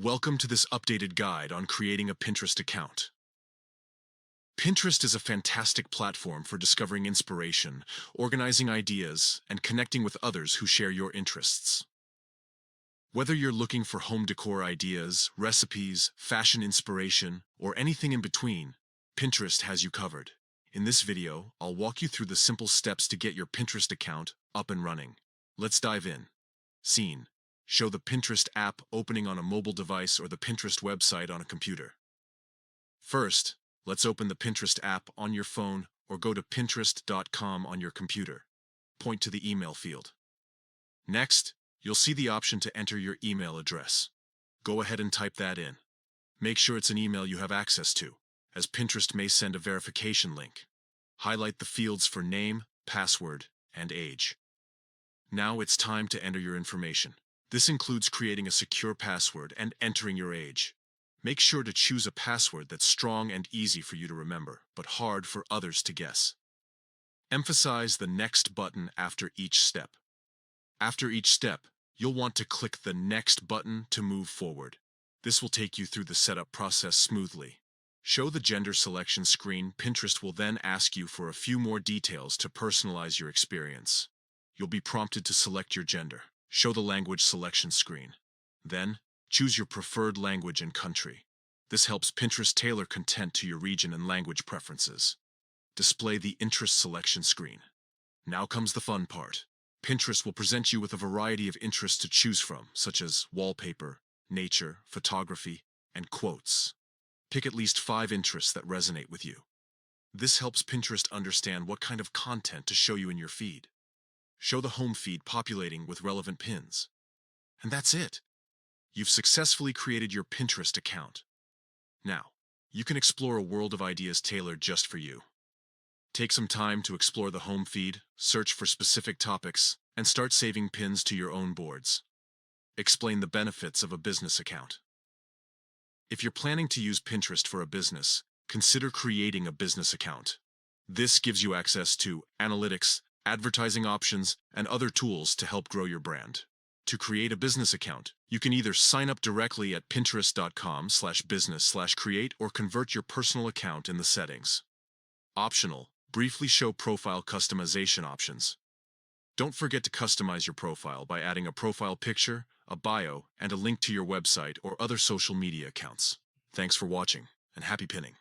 Welcome to this updated guide on creating a Pinterest account. Pinterest is a fantastic platform for discovering inspiration, organizing ideas, and connecting with others who share your interests. Whether you're looking for home decor ideas, recipes, fashion inspiration, or anything in between, Pinterest has you covered. In this video, I'll walk you through the simple steps to get your Pinterest account up and running. Let's dive in. Scene. Show the Pinterest app opening on a mobile device or the Pinterest website on a computer. First, let's open the Pinterest app on your phone or go to pinterest.com on your computer. Point to the email field. Next, you'll see the option to enter your email address. Go ahead and type that in. Make sure it's an email you have access to, as Pinterest may send a verification link. Highlight the fields for name, password, and age. Now it's time to enter your information. This includes creating a secure password and entering your age. Make sure to choose a password that's strong and easy for you to remember, but hard for others to guess. Emphasize the Next button after each step. After each step, you'll want to click the Next button to move forward. This will take you through the setup process smoothly. Show the gender selection screen. Pinterest will then ask you for a few more details to personalize your experience. You'll be prompted to select your gender. Show the language selection screen. Then, choose your preferred language and country. This helps Pinterest tailor content to your region and language preferences. Display the interest selection screen. Now comes the fun part. Pinterest will present you with a variety of interests to choose from, such as wallpaper, nature, photography, and quotes. Pick at least 5 interests that resonate with you. This helps Pinterest understand what kind of content to show you in your feed. Show the home feed populating with relevant pins. And that's it. You've successfully created your Pinterest account. Now, you can explore a world of ideas tailored just for you. Take some time to explore the home feed, search for specific topics, and start saving pins to your own boards. Explain the benefits of a business account. If you're planning to use Pinterest for a business, consider creating a business account. This gives you access to analytics, advertising options, and other tools to help grow your brand. To create a business account, you can either sign up directly at pinterest.com/business/create or convert your personal account in the settings. Optional, briefly show profile customization options. Don't forget to customize your profile by adding a profile picture, a bio, and a link to your website or other social media accounts. Thanks for watching, and happy pinning.